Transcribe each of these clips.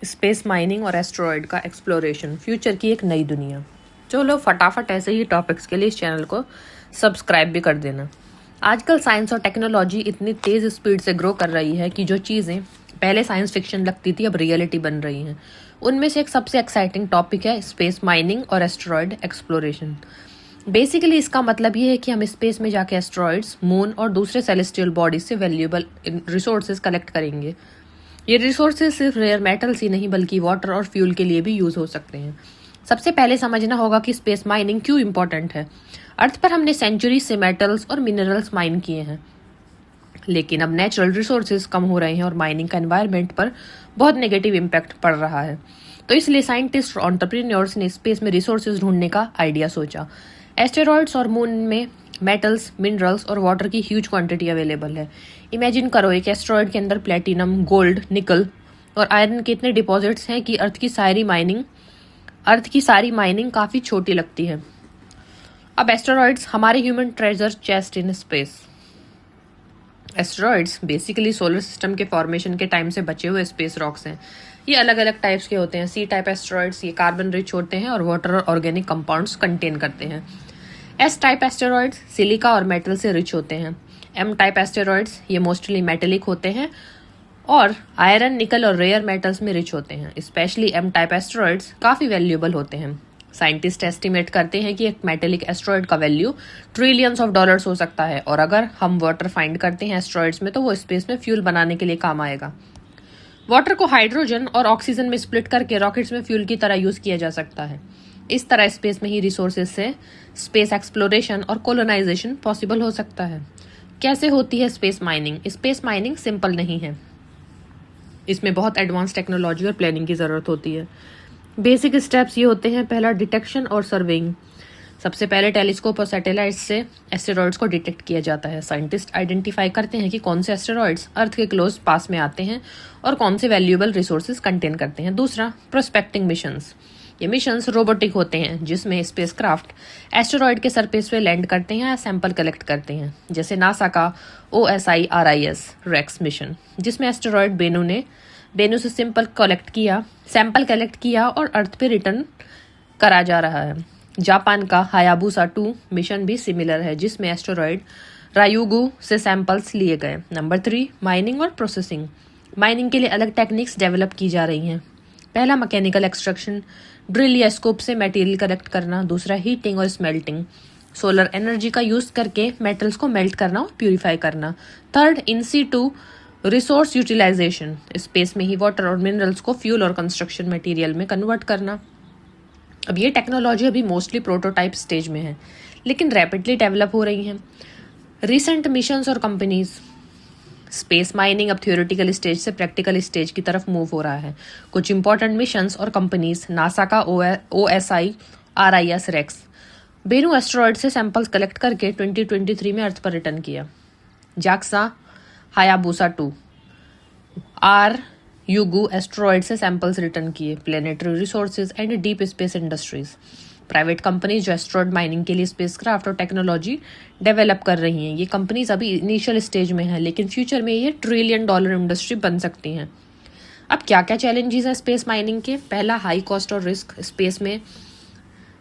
Space mining और asteroid का exploration, future की एक नई दुनिया। चलो फटाफट ऐसे ही टॉपिक्स के लिए इस चैनल को सब्सक्राइब भी कर देना। आजकल साइंस और टेक्नोलॉजी इतनी तेज़ स्पीड से ग्रो कर रही है कि जो चीज़ें पहले साइंस फिक्शन लगती थी अब रियलिटी बन रही हैं। उनमें से एक सबसे एक्साइटिंग टॉपिक है स्पेस माइनिंग और एस्ट्रॉयड एक्सप्लोरेशन। बेसिकली इसका मतलब ये है कि हम स्पेस में जाके एस्ट्रॉयड्स, मून और दूसरे सेलेस्टियल बॉडीज से वैल्यूएबल रिसोर्सेज कलेक्ट करेंगे। ये रिसोर्सेज सिर्फ रेयर मेटल्स ही नहीं बल्कि वाटर और फ्यूल के लिए भी यूज हो सकते हैं। सबसे पहले समझना होगा कि स्पेस माइनिंग क्यों इम्पोर्टेंट है। अर्थ पर हमने सेंचुरी से मेटल्स और मिनरल्स माइन किए हैं, लेकिन अब नेचुरल रिसोर्सेज कम हो रहे हैं और माइनिंग का एनवायरनमेंट पर बहुत नेगेटिव इम्पैक्ट पड़ रहा है। तो इसलिए साइंटिस्ट और एंटरप्रेन्योर्स ने स्पेस में रिसोर्सेज ढूंढने का आइडिया सोचा। एस्टेरॉयड्स और मून में मेटल्स, मिनरल्स और वाटर की ह्यूज क्वांटिटी अवेलेबल है। इमेजिन करो एक एस्टेरॉयड के अंदर प्लेटिनम, गोल्ड, निकल और आयरन के इतने डिपॉजिट्स हैं कि अर्थ की सारी माइनिंग काफी छोटी लगती है। अब एस्टेरॉयड्स हमारे human treasure chest in space. Asteroids basically solar system के फॉर्मेशन के टाइम से बचे हुए स्पेस रॉक्स हैं। ये अलग अलग टाइप्स के होते हैं। सी टाइप एस्टेरॉयड्स ये कार्बन रिच होते हैं और वाटर और ऑर्गेनिक कंपाउंड्स कंटेन करते हैं। एस टाइप एस्टेरॉयड्स सिलिका और मेटल से रिच होते हैं। एम टाइप एस्टेरॉयड्स ये मोस्टली मेटेलिक होते हैं और आयरन, निकल और रेयर मेटल्स में रिच होते हैं। स्पेशली एम टाइप एस्टेरॉयड्स काफी वैल्यूएबल होते हैं। साइंटिस्ट एस्टिमेट करते हैं कि एक मेटेलिक एस्टेरॉयड का वैल्यू ट्रिलियंस ऑफ डॉलर्स हो सकता है और अगर हम वाटर फाइंड करते हैं एस्टेरॉयड्स में तो वो स्पेस में फ्यूल बनाने के लिए काम आएगा। वाटर को हाइड्रोजन और ऑक्सीजन में स्प्लिट करके रॉकेट्स में फ्यूल की तरह यूज किया जा सकता है। इस तरह स्पेस में ही रिसोर्सेज से स्पेस एक्सप्लोरेशन और कोलोनाइजेशन पॉसिबल हो सकता है। कैसे होती है space mining? Space mining simple नहीं है, इसमें बहुत एडवांस टेक्नोलॉजी और प्लानिंग की जरूरत होती है। बेसिक स्टेप्स ये होते हैं। पहला, डिटेक्शन और सर्वेइंग। सबसे पहले टेलीस्कोप और सैटेलाइट से एस्टेरॉयड्स को डिटेक्ट किया जाता है। साइंटिस्ट आइडेंटिफाई करते हैं कि कौन से एस्टेरॉयड्स अर्थ के क्लोज पास में आते हैं और कौन से वैल्यूएबल रिसोर्सेज कंटेन करते हैं। दूसरा, प्रोस्पेक्टिंग मिशंस। ये मिशंस रोबोटिक होते हैं जिसमें स्पेसक्राफ्ट एस्टेरॉयड के सरफेस पे लैंड करते हैं या सैंपल कलेक्ट करते हैं, जैसे नासा का OSIRIS रेक्स मिशन, जिसमें एस्टेरॉयड बेनू से सैंपल कलेक्ट किया और अर्थ पे रिटर्न करा जा रहा है। जापान का हायाबुसा 2 मिशन भी सिमिलर है, जिसमें एस्टेरॉयड रायुगु से सैंपल्स लिए गए। नंबर 3, माइनिंग और प्रोसेसिंग। माइनिंग के लिए अलग टेक्निक्स डेवलप की जा रही हैं। पहला, मैकेनिकल एक्सट्रैक्शन, ड्रिल या स्कोप से मटेरियल कलेक्ट करना। दूसरा, हीटिंग और स्मेल्टिंग, सोलर एनर्जी का यूज करके मेटल्स को मेल्ट करना और प्यूरिफाई करना। Third, in situ resource utilisation, space में ही वाटर और मिनरल्स को फ्यूल और कंस्ट्रक्शन मटेरियल में कन्वर्ट करना। अब ये टेक्नोलॉजी अभी मोस्टली प्रोटोटाइप स्टेज में है, लेकिन रैपिडली डेवलप हो रही हैं। रिसेंट मिशंस और कंपनीज, स्पेस माइनिंग अब थ्योरेटिकल स्टेज से प्रैक्टिकल स्टेज की तरफ मूव हो रहा है। कुछ इंपॉर्टेंट मिशंस और कंपनीज, नासा का OSIRIS रेक्स बेनू एस्टेरॉयड से सैंपल्स कलेक्ट करके 2023 में अर्थ पर रिटर्न किया। जाक्सा हायाबुसा 2 युगु एस्टेरॉयड से सैंपल्स रिटर्न किए। Planetary resources and deep space industries, private companies जो एस्टेरॉयड माइनिंग के लिए स्पेसक्राफ्ट और टेक्नोलॉजी डेवलप कर रही हैं। ये कंपनीज अभी इनिशियल स्टेज में है, लेकिन फ्यूचर में ये $1 ट्रिलियन इंडस्ट्री बन सकती हैं। अब क्या क्या चैलेंजेस हैं स्पेस माइनिंग के? पहला, हाई कॉस्ट और रिस्क। स्पेस में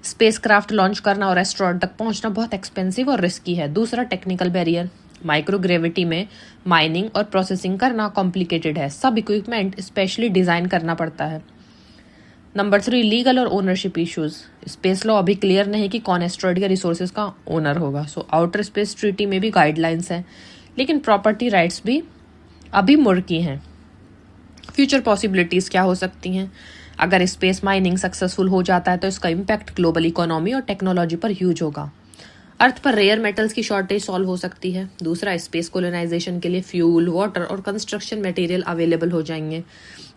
स्पेसक्राफ्ट लॉन्च करना और एस्टेरॉयड तक पहुंचना बहुत एक्सपेंसिव और रिस्की है। दूसरा, टेक्निकल बैरियर। माइक्रोग्रेविटी में माइनिंग और प्रोसेसिंग करना कॉम्प्लिकेटेड है। सब इक्विपमेंट स्पेशली डिजाइन करना पड़ता है। नंबर 3, लीगल और ओनरशिप इश्यूज। स्पेस लॉ अभी क्लियर नहीं कि कौन एस्टेरॉयड के रिसोर्सेज का ओनर होगा। सो आउटर स्पेस ट्रीटी में भी गाइडलाइंस हैं, लेकिन प्रॉपर्टी राइट्स भी अभी मुर्की हैं। फ्यूचर पॉसिबिलिटीज क्या हो सकती हैं? अगर स्पेस माइनिंग सक्सेसफुल हो जाता है तो इसका इम्पैक्ट ग्लोबल इकोनॉमी और टेक्नोलॉजी पर ह्यूज होगा। अर्थ पर रेयर मेटल्स की शॉर्टेज सॉल्व हो सकती है। दूसरा, स्पेस कोलोनाइजेशन के लिए फ्यूल, वाटर और कंस्ट्रक्शन मटेरियल अवेलेबल हो जाएंगे।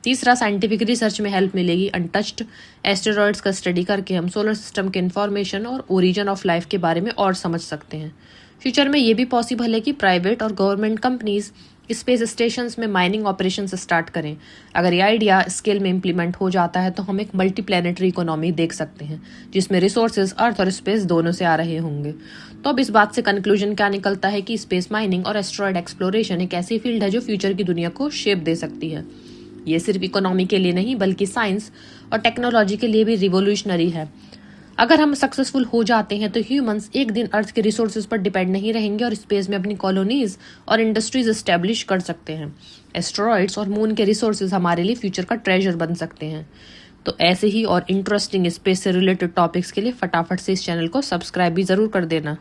तीसरा, साइंटिफिक रिसर्च में हेल्प मिलेगी। अनटच्ड एस्टेरॉयड्स का स्टडी करके हम सोलर सिस्टम के इन्फॉर्मेशन और ओरिजिन ऑफ लाइफ के बारे में और समझ सकते हैं। फ्यूचर में ये भी पॉसिबल है कि प्राइवेट और गवर्नमेंट कंपनीज स्पेस स्टेशंस में माइनिंग ऑपरेशंस स्टार्ट करें। अगर ये आइडिया स्केल में इम्प्लीमेंट हो जाता है तो हम एक मल्टी प्लैनेटरी इकोनॉमी देख सकते हैं, जिसमें रिसोर्सेज अर्थ और स्पेस दोनों से आ रहे होंगे। तो अब इस बात से कंक्लूजन क्या निकलता है कि स्पेस माइनिंग और एस्टेरॉयड एक्सप्लोरेशन एक ऐसी फील्ड है जो फ्यूचर की दुनिया को शेप दे सकती है। ये सिर्फ इकोनॉमी के लिए नहीं बल्कि साइंस और टेक्नोलॉजी के लिए भी रिवोल्यूशनरी है। अगर हम सक्सेसफुल हो जाते हैं तो ह्यूमंस एक दिन अर्थ के रिसोर्सेज पर डिपेंड नहीं रहेंगे और स्पेस में अपनी कॉलोनीज और इंडस्ट्रीज एस्टेब्लिश कर सकते हैं। एस्टेरॉइड्स और मून के रिसोर्सेज हमारे लिए फ्यूचर का ट्रेजर बन सकते हैं। तो ऐसे ही और इंटरेस्टिंग स्पेस से रिलेटेड टॉपिक्स के लिए फटाफट से इस चैनल को सब्सक्राइब भी जरूर कर देना।